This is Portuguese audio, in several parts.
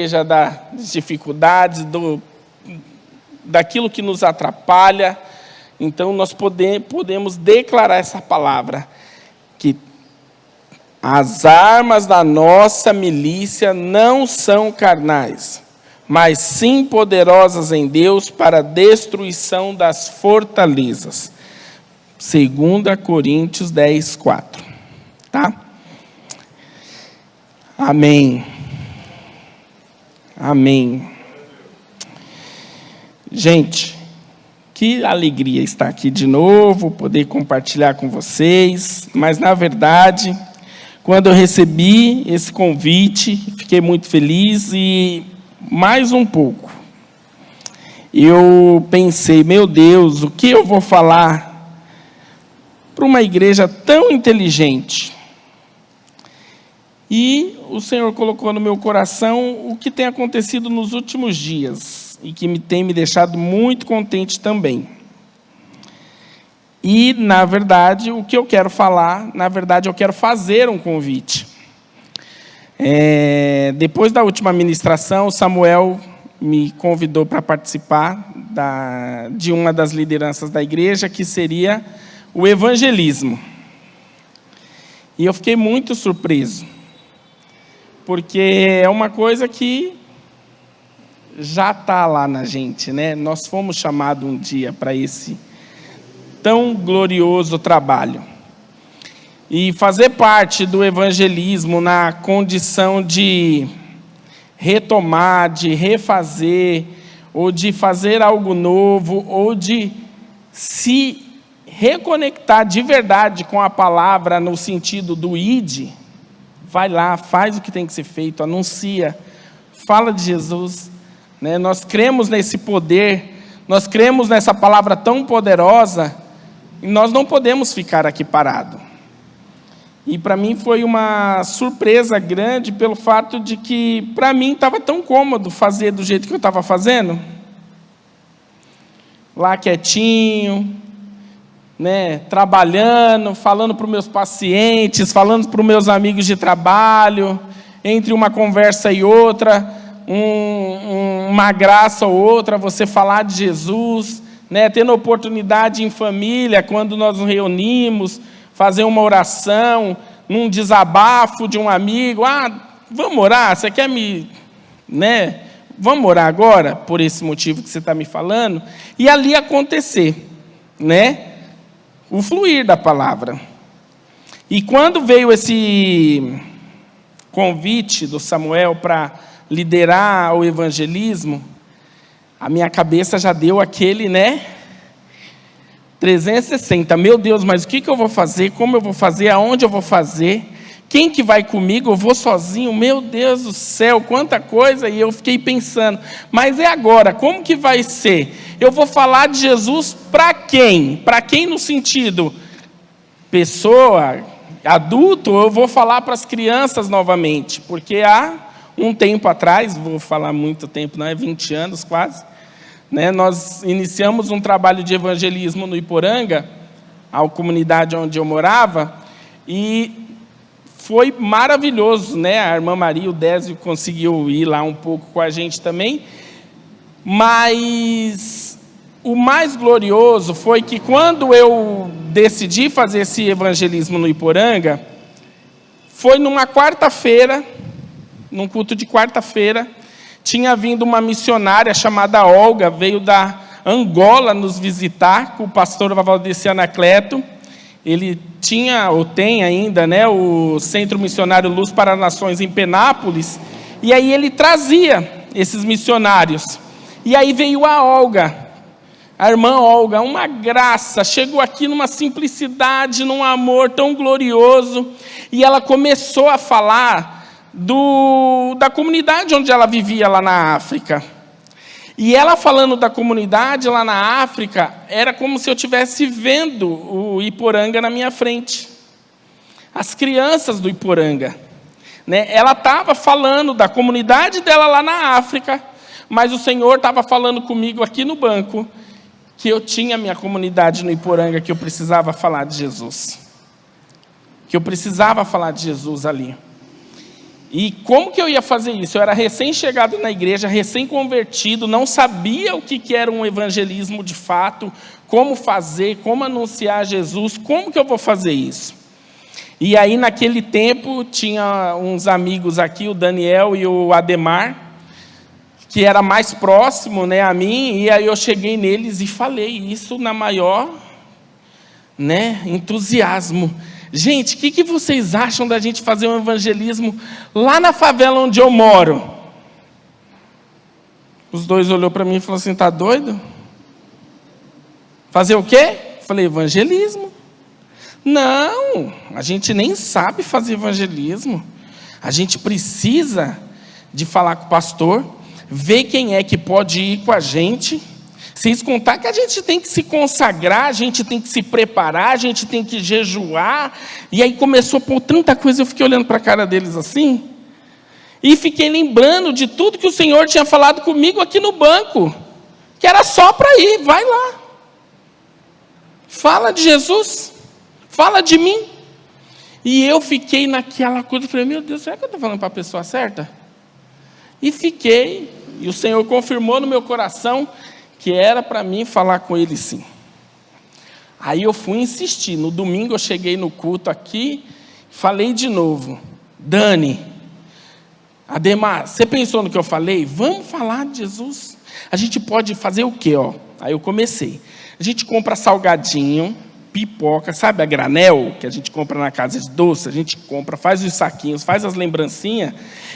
seja das dificuldades, daquilo que nos atrapalha. Então nós podemos declarar essa palavra, que as armas da nossa milícia não são carnais, mas sim poderosas em Deus para a destruição das fortalezas. 2 Coríntios 10, 4. Tá? Amém. Amém. Gente, que alegria estar aqui de novo, poder compartilhar com vocês. Mas, na verdade, quando eu recebi esse convite, fiquei muito feliz e mais um pouco. Eu pensei, meu Deus, o que eu vou falar para uma igreja tão inteligente? E o Senhor colocou no meu coração o que tem acontecido nos últimos dias e que tem me deixado muito contente também. E, na verdade, o que eu quero falar, eu quero fazer um convite. Depois da última ministração, o Samuel me convidou para participar de uma das lideranças da igreja, que seria o evangelismo. E eu fiquei muito surpreso, porque é uma coisa que já está lá na gente, né? Nós fomos chamados um dia para esse tão glorioso trabalho. E fazer parte do evangelismo na condição de retomar, de refazer, ou de fazer algo novo, ou de se reconectar de verdade com a palavra no sentido do ide. Vai lá, faz o que tem que ser feito, anuncia, fala de Jesus. Né? Nós cremos nesse poder, nós cremos nessa palavra tão poderosa, e nós não podemos ficar aqui parados. E para mim foi uma surpresa grande pelo fato de que, para mim, estava tão cômodo fazer do jeito que eu estava fazendo. Lá quietinho, né, trabalhando, falando para os meus pacientes, falando para os meus amigos de trabalho, entre uma conversa e outra, uma graça ou outra, você falar de Jesus, né, tendo oportunidade em família, quando nós nos reunimos, fazer uma oração, num desabafo de um amigo, vamos orar, você quer né, vamos orar agora, por esse motivo que você está me falando, e ali acontecer, né, o fluir da palavra. E quando veio esse convite do Samuel para liderar o evangelismo, a minha cabeça já deu aquele, 360. Meu Deus, mas o que eu vou fazer? Como eu vou fazer? Aonde eu vou fazer? Quem que vai comigo? Eu vou sozinho? Meu Deus do céu, quanta coisa! E eu fiquei pensando, mas é agora, como que vai ser? Eu vou falar de Jesus para quem? Para quem no sentido pessoa, adulto, ou eu vou falar para as crianças novamente? Porque há um tempo atrás, vou falar muito tempo, não é 20 anos quase, né, nós iniciamos um trabalho de evangelismo no Iporanga, a comunidade onde eu morava, e foi maravilhoso, né? A irmã Maria, o Désio, conseguiu ir lá um pouco com a gente também, mas o mais glorioso foi que quando eu decidi fazer esse evangelismo no Iporanga, foi numa quarta-feira, num culto de quarta-feira, tinha vindo uma missionária chamada Olga, veio da Angola nos visitar, com o pastor Valdeci Anacleto. Ele tinha, ou tem ainda, o Centro Missionário Luz para Nações em Penápolis, e aí ele trazia esses missionários. E aí veio a Olga, a irmã Olga, uma graça, chegou aqui numa simplicidade, num amor tão glorioso, e ela começou a falar da comunidade onde ela vivia lá na África. E ela falando da comunidade lá na África, era como se eu estivesse vendo o Iporanga na minha frente. As crianças do Iporanga. Né? Ela estava falando da comunidade dela lá na África, mas o Senhor estava falando comigo aqui no banco, que eu tinha minha comunidade no Iporanga, que eu precisava falar de Jesus. Que eu precisava falar de Jesus ali. E como que eu ia fazer isso? Eu era recém-chegado na igreja, recém-convertido, não sabia o que era um evangelismo de fato, como fazer, como anunciar Jesus, como que eu vou fazer isso? E aí, naquele tempo, tinha uns amigos aqui, o Daniel e o Ademar, que era mais próximo, né, a mim, e aí eu cheguei neles e falei isso na maior, né, entusiasmo. Gente, o que vocês acham da gente fazer um evangelismo lá na favela onde eu moro? Os dois olhou para mim e falou assim, tá doido? Fazer o quê? Falei, evangelismo. Não, a gente nem sabe fazer evangelismo. A gente precisa de falar com o pastor, ver quem é que pode ir com a gente. Sem contar que a gente tem que se consagrar, a gente tem que se preparar, a gente tem que jejuar. E aí começou por tanta coisa, eu fiquei olhando para a cara deles assim. E fiquei lembrando de tudo que o Senhor tinha falado comigo aqui no banco. Que era só para ir, vai lá. Fala de Jesus, fala de mim. E eu fiquei naquela coisa, falei, meu Deus, será que eu estou falando para a pessoa certa? E fiquei, e o Senhor confirmou no meu coração que era para mim falar com ele sim. Aí eu fui insistir. No domingo eu cheguei no culto aqui, falei de novo. Dani, Ademar, você pensou no que eu falei? Vamos falar de Jesus. A gente pode fazer o quê? Aí eu comecei. A gente compra salgadinho, pipoca, sabe a granel que a gente compra na casa de doce? A gente compra, faz os saquinhos, faz as lembrancinhas,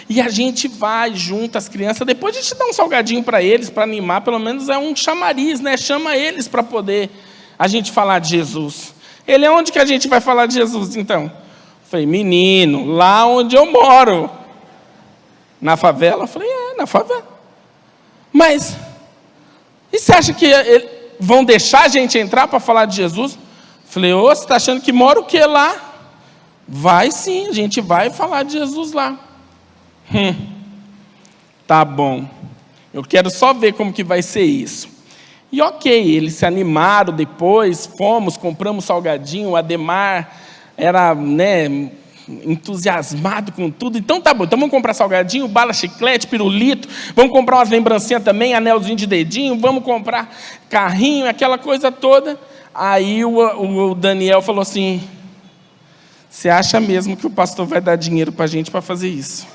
e a gente vai, junta as crianças, depois a gente dá um salgadinho para eles, para animar, pelo menos é um chamariz, né? Chama eles para poder a gente falar de Jesus. Ele é onde que a gente vai falar de Jesus, então? Falei, menino, lá onde eu moro. Na favela? Eu falei, na favela. Mas, e você acha que vão deixar a gente entrar para falar de Jesus? Falei, você está achando que mora o quê lá? Vai sim, a gente vai falar de Jesus lá. Tá bom. Eu quero só ver como que vai ser isso. E ok, eles se animaram depois, fomos, compramos salgadinho, o Ademar era, né, entusiasmado com tudo. Então tá bom, então vamos comprar salgadinho, bala, chiclete, pirulito, vamos comprar umas lembrancinhas também, anelzinho de dedinho, vamos comprar carrinho, aquela coisa toda. Aí o Daniel falou assim, você acha mesmo que o pastor vai dar dinheiro para a gente para fazer isso?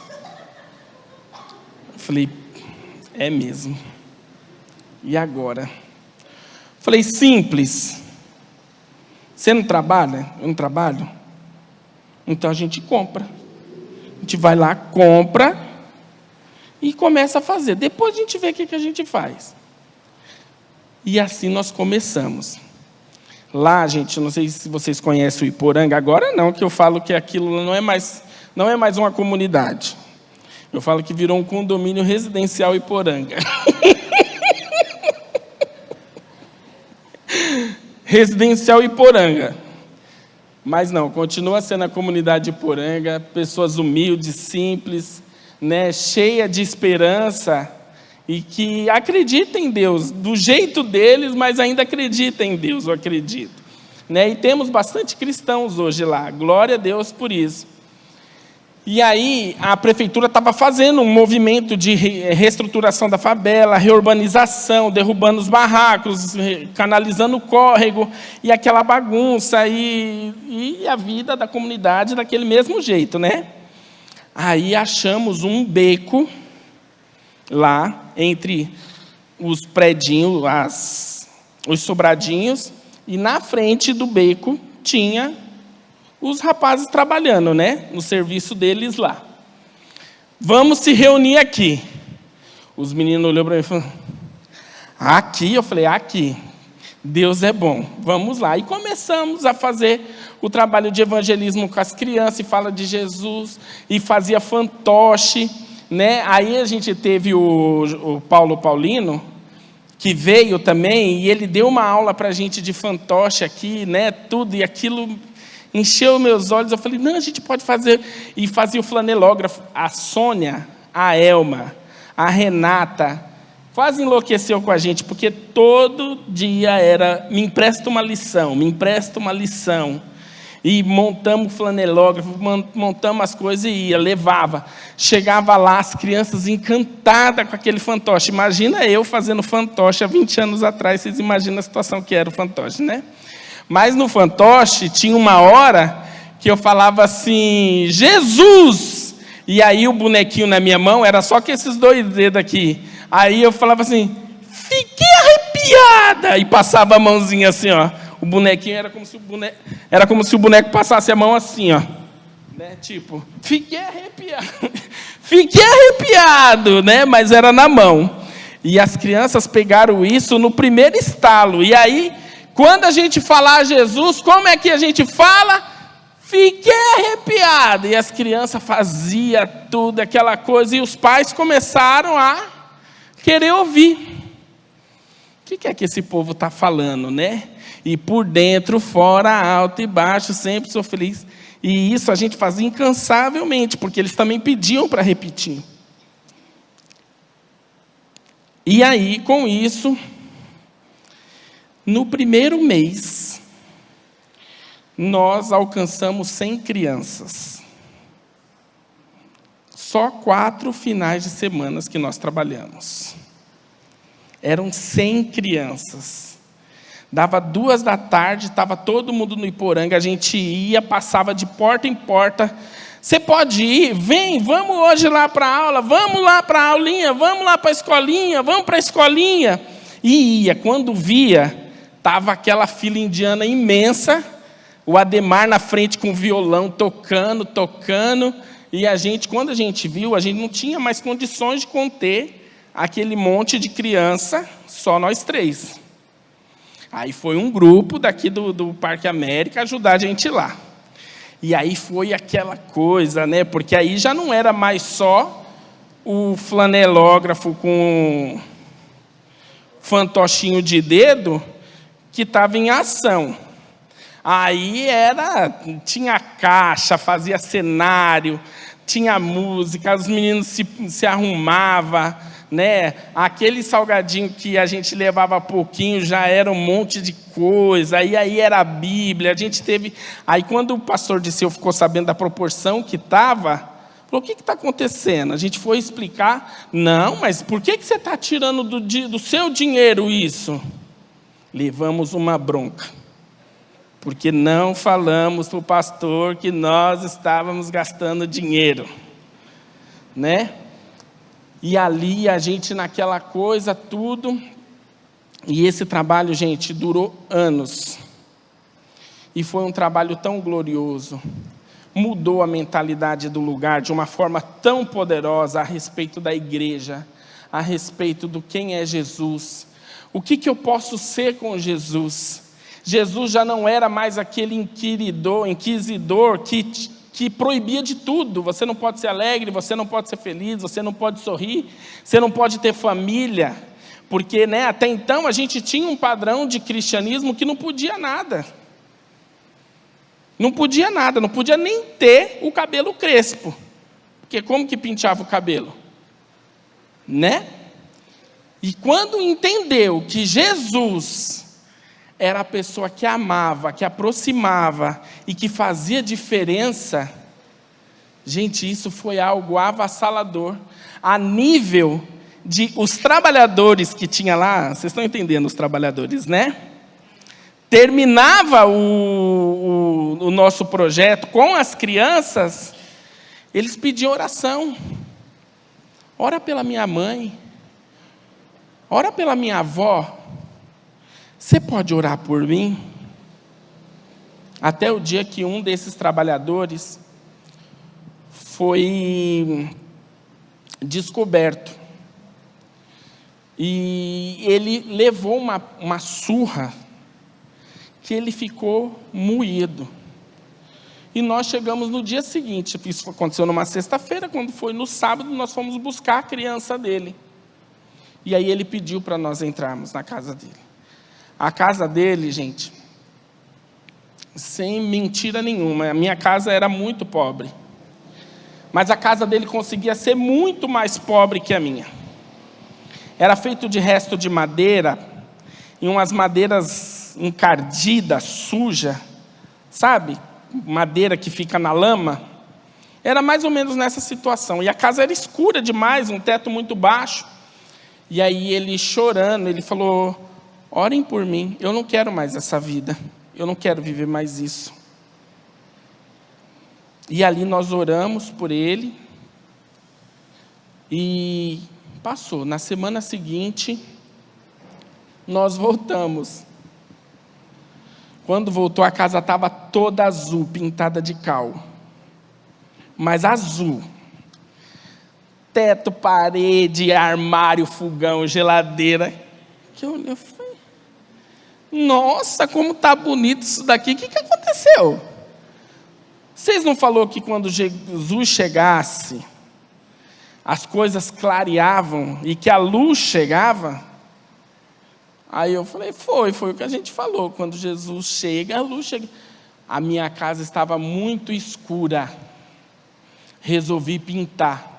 Eu falei, é mesmo. E agora? Falei, simples. Você não trabalha? Eu não trabalho? Então a gente compra. A gente vai lá, compra e começa a fazer. Depois a gente vê o que a gente faz. E assim nós começamos. Lá, gente, não sei se vocês conhecem o Iporanga, agora não, que eu falo que aquilo não é mais uma comunidade. Eu falo que virou um condomínio residencial Iporanga. Residencial Iporanga. Mas não, continua sendo a comunidade Iporanga, pessoas humildes, simples, né, cheia de esperança e que acreditam em Deus, do jeito deles, mas ainda acreditam em Deus, eu acredito. Né? E temos bastante cristãos hoje lá, glória a Deus por isso. E aí a prefeitura estava fazendo um movimento de reestruturação da favela, reurbanização, derrubando os barracos, canalizando o córrego, e aquela bagunça, e a vida da comunidade daquele mesmo jeito, né? Aí achamos um beco lá, entre os predinhos, os sobradinhos, e na frente do beco tinha os rapazes trabalhando, né? No serviço deles lá. Vamos se reunir aqui. Os meninos olharam para mim e falaram, aqui? Eu falei, aqui. Deus é bom. Vamos lá. E começamos a fazer o trabalho de evangelismo com as crianças, e fala de Jesus, e fazia fantoche, né? Aí a gente teve o Paulo Paulino, que veio também, e ele deu uma aula para a gente de fantoche aqui, né? Tudo, e aquilo encheu meus olhos. Eu falei, não, a gente pode fazer. E fazia o flanelógrafo. A Sônia, a Elma, a Renata, quase enlouqueceu com a gente, porque todo dia era, me empresta uma lição, me empresta uma lição. E montamos flanelógrafo, montamos as coisas e ia, levava. Chegava lá, as crianças encantadas com aquele fantoche. Imagina eu fazendo fantoche há 20 anos atrás, vocês imaginam a situação que era o fantoche, né? Mas no fantoche tinha uma hora que eu falava assim, Jesus! E aí o bonequinho na minha mão era só com esses 2 dedos aqui. Aí eu falava assim, fiquei arrepiada! E passava a mãozinha assim, ó. O bonequinho era como se o boneco passasse a mão assim, ó. Né? Tipo, fiquei arrepiado. Fiquei arrepiado, né? Mas era na mão. E as crianças pegaram isso no primeiro estalo. E aí, quando a gente falar Jesus, como é que a gente fala? Fiquei arrepiado. E as crianças faziam tudo, aquela coisa. E os pais começaram a querer ouvir. O que é que esse povo está falando, né? E por dentro, fora, alto e baixo, sempre sou feliz. E isso a gente fazia incansavelmente, porque eles também pediam para repetir. E aí, com isso, no primeiro mês, nós alcançamos 100 crianças. Só 4 finais de semana que nós trabalhamos. Eram 100 crianças. Dava 2 da tarde, estava todo mundo no Iporanga, a gente ia, passava de porta em porta. Você pode ir? Vem, vamos hoje lá para a aula, vamos lá para a aulinha, vamos lá para a escolinha, vamos para a escolinha. E ia, quando via, estava aquela fila indiana imensa, o Ademar na frente com o violão, tocando, e a gente, quando a gente viu, a gente não tinha mais condições de conter aquele monte de criança, só nós 3. Aí foi um grupo daqui do Parque América ajudar a gente lá. E aí foi aquela coisa, né? Porque aí já não era mais só o flanelógrafo com fantochinho de dedo que estava em ação. Aí tinha caixa, fazia cenário, tinha música, os meninos se arrumavam, né? Aquele salgadinho que a gente levava pouquinho já era um monte de coisa, e aí era a Bíblia, a gente teve... Aí quando o pastor Disseu ficou sabendo da proporção que estava, falou, o que está acontecendo? A gente foi explicar, não, mas por que você está tirando do seu dinheiro isso? Levamos uma bronca, porque não falamos para o pastor que nós estávamos gastando dinheiro, né? E ali a gente naquela coisa, tudo. E esse trabalho, gente, durou anos. E foi um trabalho tão glorioso. Mudou a mentalidade do lugar de uma forma tão poderosa a respeito da igreja, a respeito do quem é Jesus. O que eu posso ser com Jesus? Jesus já não era mais aquele inquisidor que proibia de tudo. Você não pode ser alegre, você não pode ser feliz, você não pode sorrir, você não pode ter família, porque, né, até então a gente tinha um padrão de cristianismo que não podia nada. Não podia nada, não podia nem ter o cabelo crespo, porque como que penteava o cabelo? Né? E quando entendeu que Jesus era a pessoa que amava, que aproximava e que fazia diferença, gente, isso foi algo avassalador, a nível de os trabalhadores que tinha lá, vocês estão entendendo os trabalhadores, né? Terminava o nosso projeto com as crianças, eles pediam oração. Ora pela minha mãe, ora pela minha avó, você pode orar por mim? Até o dia que um desses trabalhadores foi descoberto. E ele levou uma surra que ele ficou moído. E nós chegamos no dia seguinte. Isso aconteceu numa sexta-feira, quando foi no sábado, nós fomos buscar a criança dele. E aí ele pediu para nós entrarmos na casa dele. A casa dele, gente, sem mentira nenhuma, a minha casa era muito pobre. Mas a casa dele conseguia ser muito mais pobre que a minha. Era feito de resto de madeira, e umas madeiras encardidas, sujas, sabe? madeira que fica na lama. Era mais ou menos nessa situação. E a casa era escura demais, um teto muito baixo. E aí ele chorando, ele falou: orem por mim, eu não quero mais essa vida. Eu não quero viver mais isso. E ali nós oramos por ele. E passou. Na semana seguinte, nós voltamos. Quando voltou, a casa estava toda azul, pintada de cal. Mas azul. Teto, parede, armário, fogão, geladeira. Que eu olhei e falei: nossa, como está bonito isso daqui. O que aconteceu? Vocês não falaram que quando Jesus chegasse, as coisas clareavam e que a luz chegava? Aí eu falei: foi o que a gente falou. Quando Jesus chega, a luz chega. A minha casa estava muito escura. Resolvi pintar.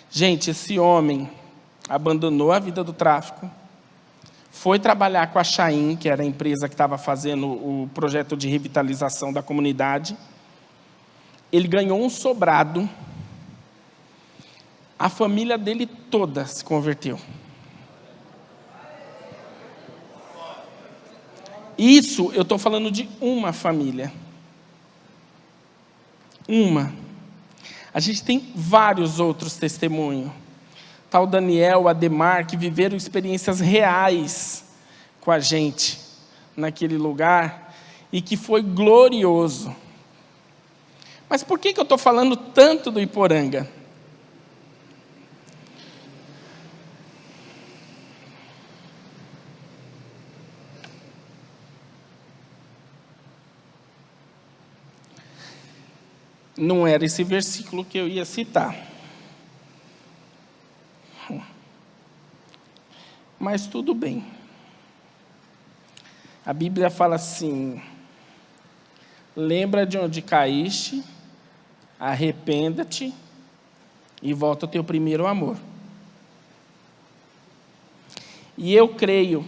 Gente, esse homem abandonou a vida do tráfico, foi trabalhar com a Chaim, que era a empresa que estava fazendo o projeto de revitalização da comunidade. Ele ganhou um sobrado. A família dele toda se converteu. Isso eu estou falando de uma família. Uma. A gente tem vários outros testemunhos. Tal Daniel, Ademar, que viveram experiências reais com a gente naquele lugar e que foi glorioso. Mas por que eu estou falando tanto do Iporanga? Não era esse versículo que eu ia citar. Mas tudo bem. A Bíblia fala assim: lembra de onde caíste, arrependa-te e volta ao teu primeiro amor. E eu creio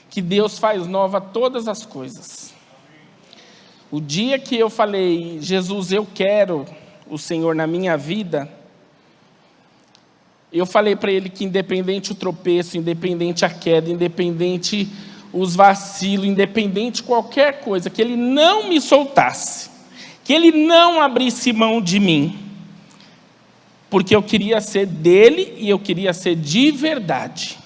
que Deus faz nova todas as coisas. O dia que eu falei: Jesus, eu quero o Senhor na minha vida, eu falei para Ele que independente o tropeço, independente a queda, independente os vacilos, independente qualquer coisa, que Ele não me soltasse, que Ele não abrisse mão de mim, porque eu queria ser dele e eu queria ser de verdade.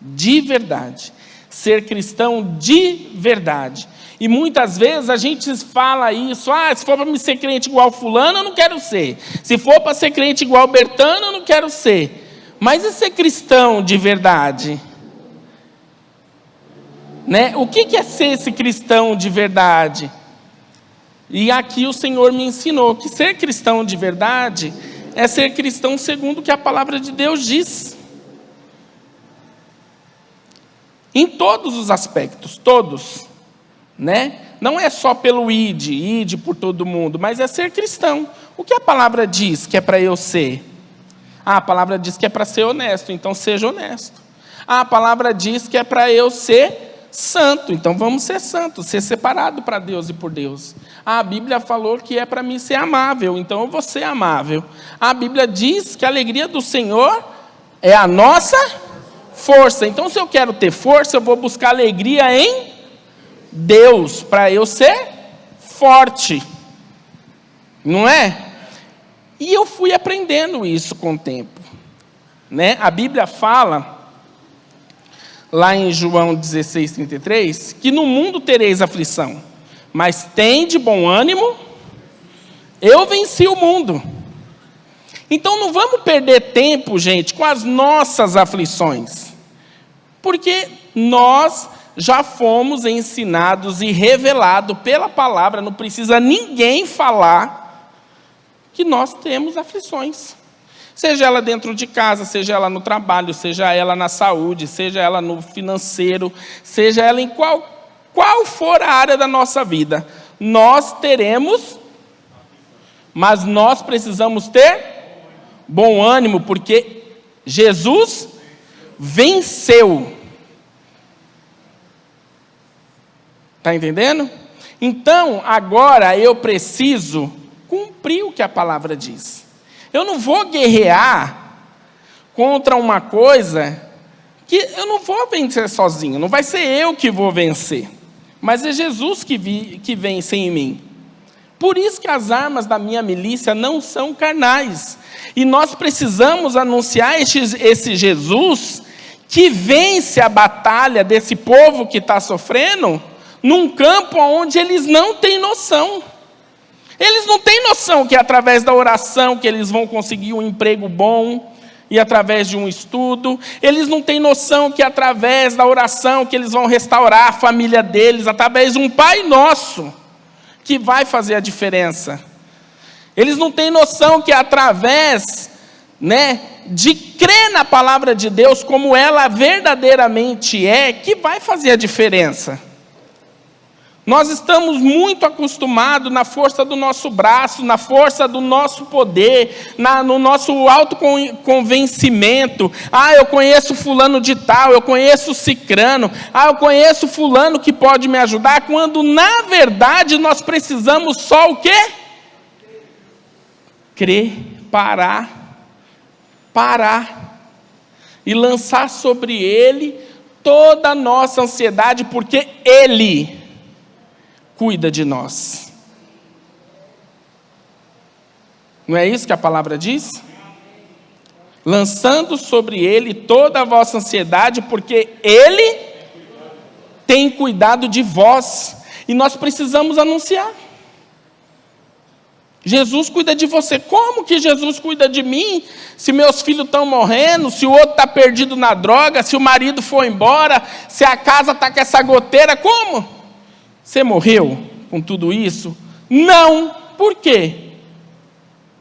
De verdade. Ser cristão de verdade. E muitas vezes a gente fala isso: se for para me ser crente igual fulano, eu não quero ser. Se for para ser crente igual Bertano, eu não quero ser. Mas e ser cristão de verdade? Né? O que é ser esse cristão de verdade? E aqui o Senhor me ensinou que ser cristão de verdade é ser cristão segundo o que a palavra de Deus diz. Em todos os aspectos, todos. Né? Não é só pelo ide por todo mundo, mas é ser cristão. O que a palavra diz que é para eu ser? A palavra diz que é para ser honesto, então seja honesto. A palavra diz que é para eu ser santo, então vamos ser santos, ser separado para Deus e por Deus. A Bíblia falou que é para mim ser amável, então eu vou ser amável. A Bíblia diz que a alegria do Senhor é a nossa força. Então, se eu quero ter força, eu vou buscar alegria em Deus, para eu ser forte, não é? E eu fui aprendendo isso com o tempo, né? A Bíblia fala, lá em João 16:33, que no mundo tereis aflição, mas tende bom ânimo, eu venci o mundo. Então não vamos perder tempo, gente, com as nossas aflições, porque nós já fomos ensinados e revelados pela palavra, não precisa ninguém falar que nós temos aflições. Seja ela dentro de casa, seja ela no trabalho, seja ela na saúde, seja ela no financeiro, seja ela em qual for a área da nossa vida. Nós teremos, mas nós precisamos ter bom ânimo, porque Jesus venceu. Está entendendo? Então, agora eu preciso cumprir o que a palavra diz. Eu não vou guerrear contra uma coisa que eu não vou vencer sozinho. Não vai ser eu que vou vencer. Mas é Jesus que vence em mim. Por isso que as armas da minha milícia não são carnais. E nós precisamos anunciar esse Jesus que vence a batalha desse povo que está sofrendo num campo onde eles não têm noção. Eles não têm noção que é através da oração que eles vão conseguir um emprego bom, e através de um estudo. Eles não têm noção que é através da oração que eles vão restaurar a família deles, através de um Pai Nosso, que vai fazer a diferença. Eles não têm noção que é através, de crer na palavra de Deus como ela verdadeiramente é, que vai fazer a diferença. Nós estamos muito acostumados na força do nosso braço, na força do nosso poder, no nosso autoconvencimento. Eu conheço fulano de tal, eu conheço cicrano, eu conheço fulano que pode me ajudar, quando na verdade nós precisamos só o quê? Crer, parar e lançar sobre ele toda a nossa ansiedade, porque ele cuida de nós. Não é isso que a palavra diz? Lançando sobre ele toda a vossa ansiedade, porque ele tem cuidado de vós. E nós precisamos anunciar. Jesus cuida de você. Como que Jesus cuida de mim? Se meus filhos estão morrendo, se o outro está perdido na droga, se o marido foi embora, se a casa está com essa goteira, como? Você morreu com tudo isso? Não. Por quê?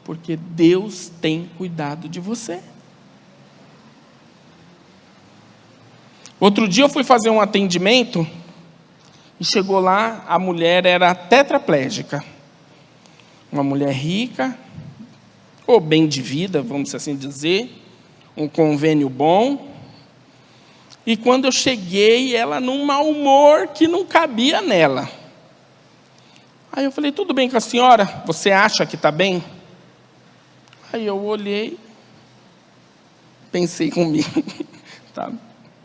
Porque Deus tem cuidado de você. Outro dia eu fui fazer um atendimento e chegou lá, a mulher era tetraplégica. Uma mulher rica, ou bem de vida, vamos assim dizer, um convênio bom. E quando eu cheguei, ela num mau humor que não cabia nela. Aí eu falei, tudo bem com a senhora? Você acha que está bem? Aí eu olhei, pensei comigo,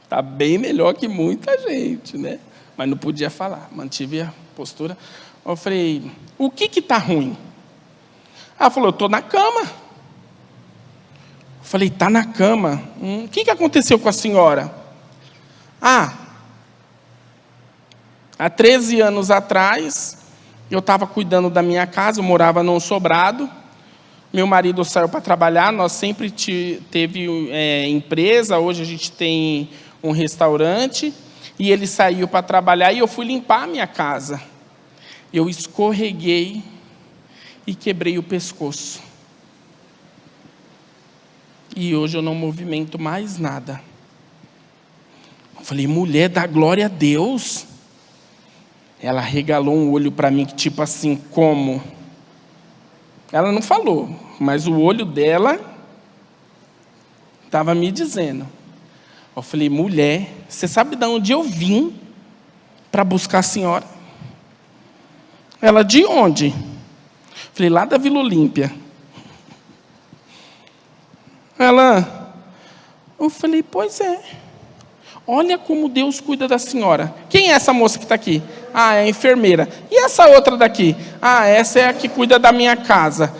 tá bem melhor que muita gente, né? Mas não podia falar, mantive a postura. Eu falei, o que está ruim? Ela falou, eu estou na cama. Eu falei, está na cama? O que aconteceu com a senhora? Há 13 anos atrás, eu estava cuidando da minha casa, eu morava num sobrado, meu marido saiu para trabalhar, nós sempre teve empresa, hoje a gente tem um restaurante, e ele saiu para trabalhar e eu fui limpar a minha casa. Eu escorreguei e quebrei o pescoço. E hoje eu não movimento mais nada. Eu falei, mulher, dá glória a Deus. Ela regalou um olho para mim, que tipo assim, como? Ela não falou, mas o olho dela estava me dizendo. Eu falei, mulher, você sabe de onde eu vim para buscar a senhora? Ela, de onde? Eu falei, lá da Vila Olímpia. Eu falei, pois é. Olha como Deus cuida da senhora. Quem é essa moça que está aqui? É a enfermeira. E essa outra daqui? Essa é a que cuida da minha casa.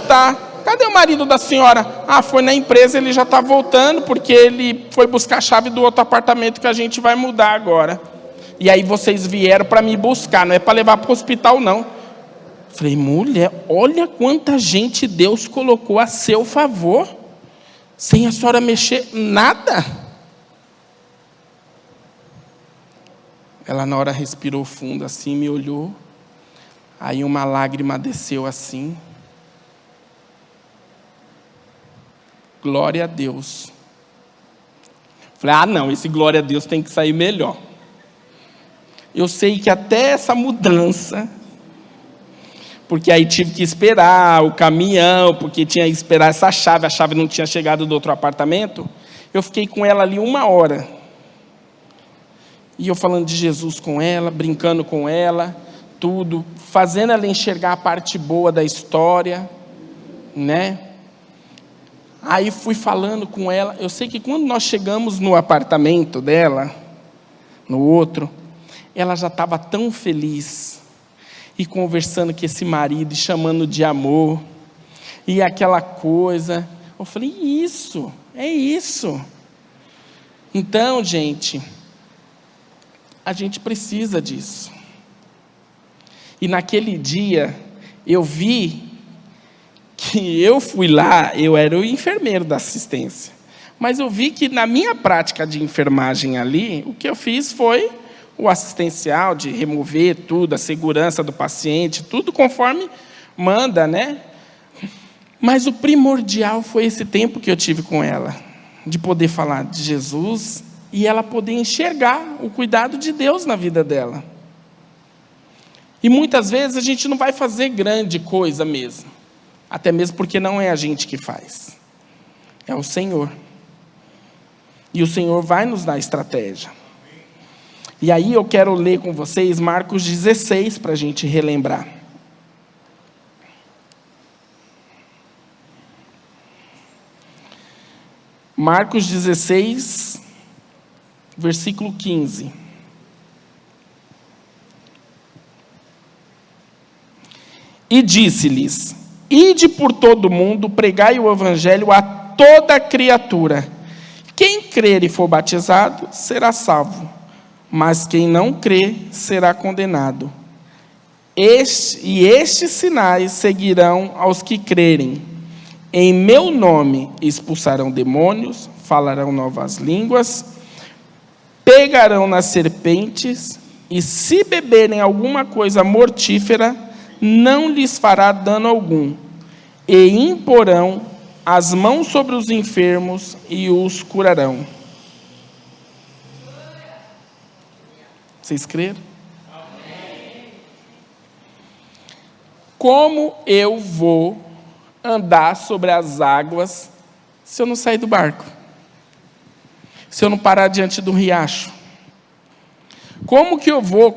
Tá. Cadê o marido da senhora? Foi na empresa, ele já está voltando, porque ele foi buscar a chave do outro apartamento que a gente vai mudar agora. E aí vocês vieram para me buscar, não é para levar para o hospital, não. Falei, mulher, olha quanta gente Deus colocou a seu favor, sem a senhora mexer nada. Ela na hora respirou fundo assim, me olhou. Aí uma lágrima desceu assim. Glória a Deus. Falei, não, esse glória a Deus tem que sair melhor. Eu sei que até essa mudança, porque aí tive que esperar o caminhão, porque tinha que esperar essa chave, a chave não tinha chegado do outro apartamento, eu fiquei com ela ali 1 hora. E eu falando de Jesus com ela, brincando com ela, tudo, fazendo ela enxergar a parte boa da história, né? Aí fui falando com ela. Eu sei que quando nós chegamos no apartamento dela, no outro, ela já estava tão feliz, e conversando com esse marido, e chamando de amor, e aquela coisa. Eu falei, isso, é isso. Então, gente, a gente precisa disso. E naquele dia, eu vi que eu fui lá, eu era o enfermeiro da assistência, mas eu vi que na minha prática de enfermagem ali, o que eu fiz foi o assistencial, de remover tudo, a segurança do paciente, tudo conforme manda, né? Mas o primordial foi esse tempo que eu tive com ela, de poder falar de Jesus e ela poder enxergar o cuidado de Deus na vida dela. E muitas vezes a gente não vai fazer grande coisa mesmo, até mesmo porque não é a gente que faz, é o Senhor. E o Senhor vai nos dar estratégia. E aí eu quero ler com vocês Marcos 16 para a gente relembrar. Marcos 16, versículo 15. E disse-lhes: ide por todo o mundo, pregai o evangelho a toda criatura. Quem crer e for batizado, será salvo, mas quem não crer, será condenado. Estes sinais seguirão aos que crerem. Em meu nome expulsarão demônios, falarão novas línguas, pegarão nas serpentes, e se beberem alguma coisa mortífera, não lhes fará dano algum, e imporão as mãos sobre os enfermos e os curarão. Vocês creram? Como eu vou andar sobre as águas se eu não sair do barco? Se eu não parar diante do riacho? Como que eu vou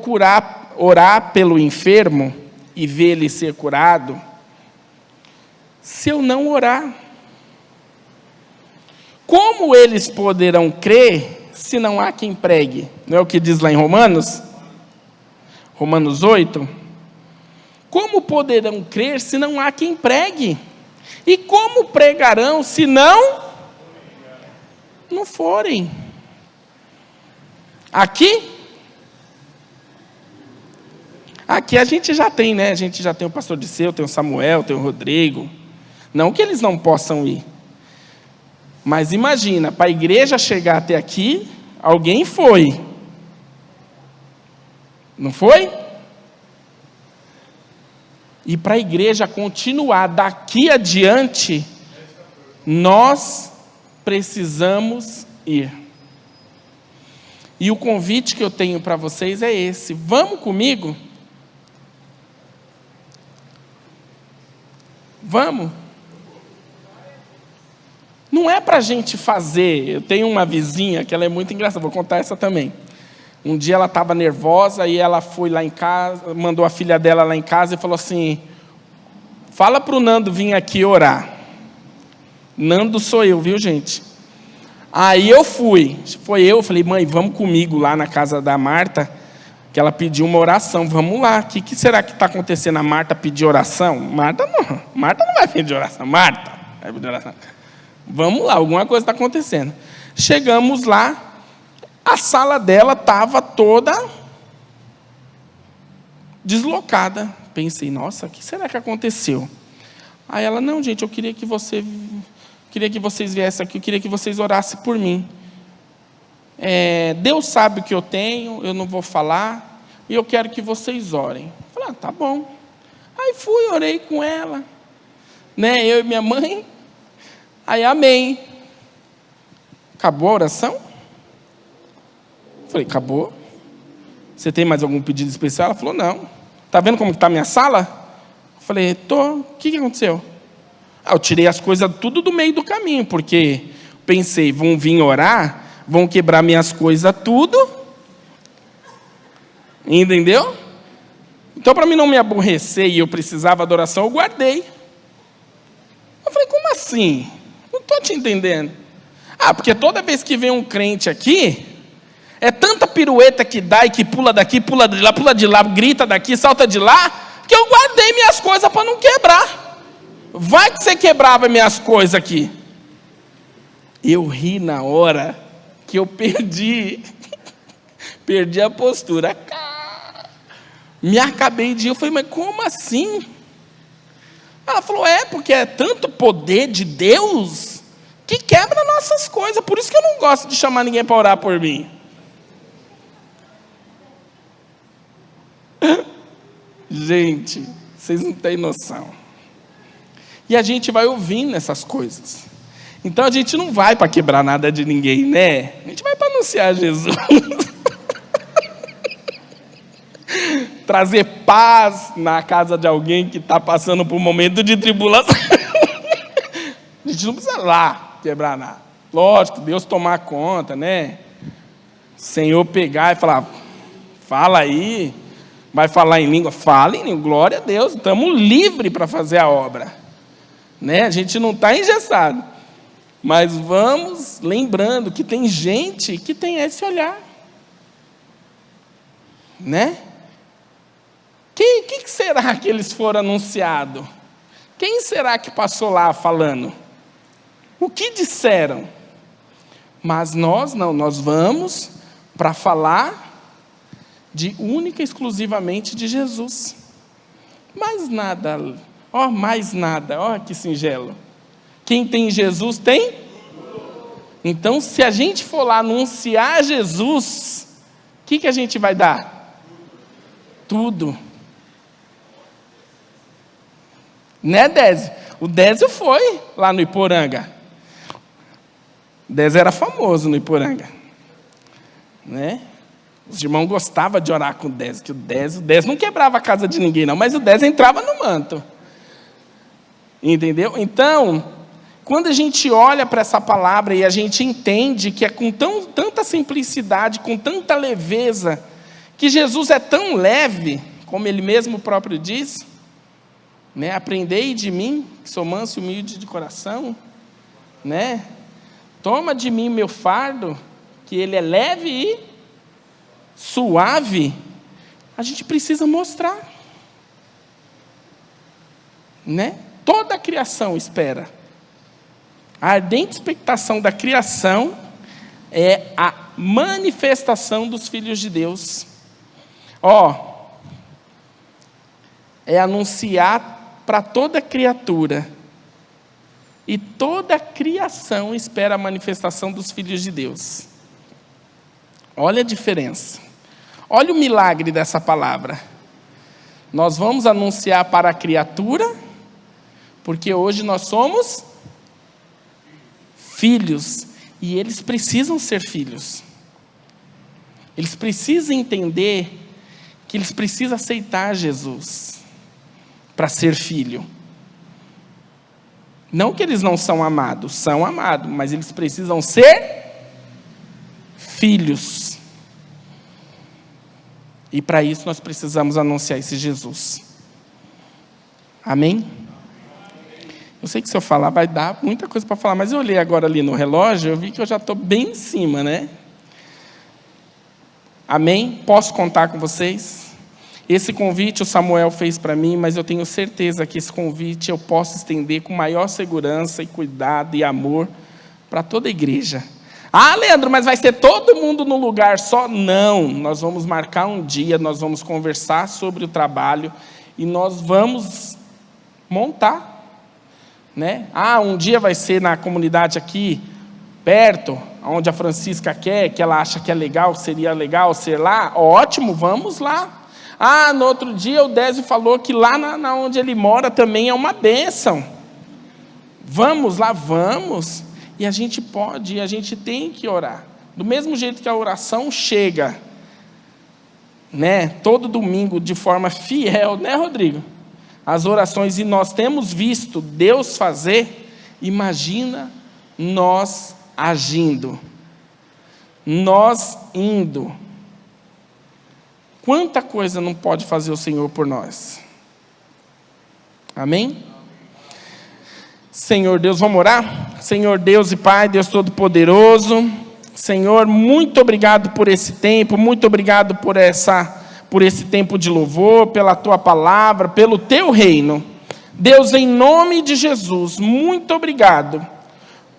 orar pelo enfermo e ver ele ser curado, se eu não orar? Como eles poderão crer se não há quem pregue? Não é o que diz lá em Romanos? Romanos 8? Como poderão crer se não há quem pregue? E como pregarão se não forem? Aqui a gente já tem, né? A gente já tem o pastor Disseu, tem o Samuel, tem o Rodrigo. Não que eles não possam ir. Mas imagina, para a igreja chegar até aqui, alguém foi. Não foi? E para a igreja continuar daqui adiante, nós precisamos ir. E o convite que eu tenho para vocês é esse: vamos comigo? Vamos? Não é para a gente fazer. Eu tenho uma vizinha que ela é muito engraçada, vou contar essa também. Um dia ela estava nervosa e ela foi lá em casa, mandou a filha dela lá em casa e falou assim: fala para o Nando vir aqui orar. Nando sou eu, viu, gente? Aí eu fui, eu falei: mãe, vamos comigo lá na casa da Marta, que ela pediu uma oração, vamos lá. O que será que está acontecendo? A Marta pediu oração? Marta não vai pedir oração, Marta vai pedir oração. Vamos lá, alguma coisa está acontecendo. Chegamos lá, a sala dela estava toda deslocada. Pensei: nossa, o que será que aconteceu? Aí ela: não, gente, eu queria que vocês viessem aqui, eu queria que vocês orassem por mim. Deus sabe o que eu tenho, eu não vou falar, e eu quero que vocês orem. Eu falei: tá bom. Aí fui, orei com ela, né, eu e minha mãe. Aí amém. Acabou a oração? Eu falei: acabou. Você tem mais algum pedido especial? Ela falou: não. Está vendo como está a minha sala? Eu falei: tô. O que aconteceu? Eu tirei as coisas tudo do meio do caminho, porque pensei: vão vir orar, vão quebrar minhas coisas tudo, Entendeu? Então, para mim não me aborrecer e eu precisava de adoração, eu guardei. Eu falei, como assim? Não estou te entendendo. Ah, porque toda vez que vem um crente aqui, é tanta pirueta que dá e que pula daqui, pula de lá, grita daqui, salta de lá, que eu guardei minhas coisas para não quebrar. Vai que você quebrava minhas coisas aqui. Eu ri na hora que eu perdi a postura. Me acabei de ir. Eu falei, mas como assim? Ela falou, porque é tanto poder de Deus que quebra nossas coisas. Por isso que eu não gosto de chamar ninguém para orar por mim. Gente, vocês não têm noção. E a gente vai ouvindo essas coisas. Então a gente não vai para quebrar nada de ninguém, né? A gente vai para anunciar Jesus. Trazer paz na casa de alguém que está passando por um momento de tribulação. A gente não precisa lá quebrar nada. Lógico, Deus tomar conta, né? Senhor pegar e falar, fala aí. Vai falar em língua? Fala em língua, glória a Deus. Estamos livres para fazer a obra. Né? A gente não está engessado. Mas vamos lembrando que tem gente que tem esse olhar. Né? Que será que eles foram anunciados? Quem será que passou lá falando? O que disseram? Mas nós não, nós vamos para falar única e exclusivamente de Jesus. Mais nada, mais nada, que singelo. Quem tem Jesus tem? Então, se a gente for lá anunciar Jesus, o que a gente vai dar? Tudo. Né, Désio? O Désio foi lá no Iporanga. O Désio era famoso no Iporanga. Né? Os irmãos gostavam de orar com o Désio, que o Désio não quebrava a casa de ninguém, não, mas o Désio entrava no manto. Entendeu? Então, quando a gente olha para essa palavra e a gente entende que é com tanta simplicidade, com tanta leveza, que Jesus é tão leve, como Ele mesmo próprio diz, né? Aprendei de mim, que sou manso e humilde de coração, né? Toma de mim meu fardo, que ele é leve e suave. A gente precisa mostrar, né? Toda a criação espera. A ardente expectação da criação é a manifestação dos filhos de Deus. É anunciar para toda criatura. E toda a criação espera a manifestação dos filhos de Deus. Olha a diferença. Olha o milagre dessa palavra. Nós vamos anunciar para a criatura, porque hoje nós somos filhos. E eles precisam ser filhos. Eles precisam entender que eles precisam aceitar Jesus para ser filho. Não que eles não são amados, mas eles precisam ser filhos. E para isso nós precisamos anunciar esse Jesus. Amém? Eu sei que se eu falar vai dar muita coisa para falar, mas eu olhei agora ali no relógio, eu vi que eu já estou bem em cima, né? Amém? Posso contar com vocês? Esse convite o Samuel fez para mim, mas eu tenho certeza que esse convite eu posso estender com maior segurança e cuidado e amor para toda a igreja. Ah, Leandro, mas vai ser todo mundo no lugar só? Não, nós vamos marcar um dia, nós vamos conversar sobre o trabalho e nós vamos montar, né? Ah, um dia vai ser na comunidade aqui, perto, onde a Francisca quer, que ela acha que é legal, seria legal ser lá, ótimo, vamos lá. Ah, no outro dia o Désio falou que lá na onde ele mora também é uma bênção. Vamos lá, vamos. E a gente pode, e a gente tem que orar. Do mesmo jeito que a oração chega, né, todo domingo de forma fiel, né, Rodrigo? As orações, e nós temos visto Deus fazer, imagina nós agindo, nós indo. Quanta coisa não pode fazer o Senhor por nós? Amém? Senhor Deus, vamos orar? Senhor Deus e Pai, Deus Todo-Poderoso, Senhor, muito obrigado por esse tempo, muito obrigado por esse tempo de louvor, pela Tua palavra, pelo Teu reino. Deus, em nome de Jesus, muito obrigado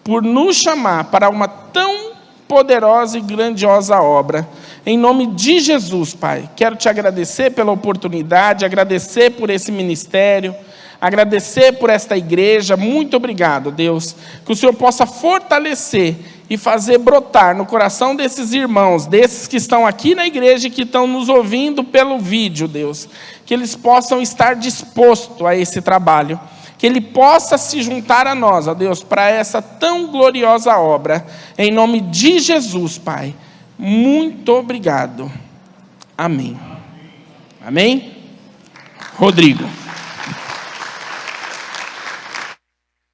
por nos chamar para uma tão poderosa e grandiosa obra. Em nome de Jesus, Pai, quero Te agradecer pela oportunidade, agradecer por esse ministério, agradecer por esta igreja. Muito obrigado, Deus, que o Senhor possa fortalecer e fazer brotar no coração desses irmãos, desses que estão aqui na igreja e que estão nos ouvindo pelo vídeo, Deus, que eles possam estar dispostos a esse trabalho, que ele possa se juntar a nós, ó Deus, para essa tão gloriosa obra, em nome de Jesus, Pai. Muito obrigado. Amém. Amém? Rodrigo.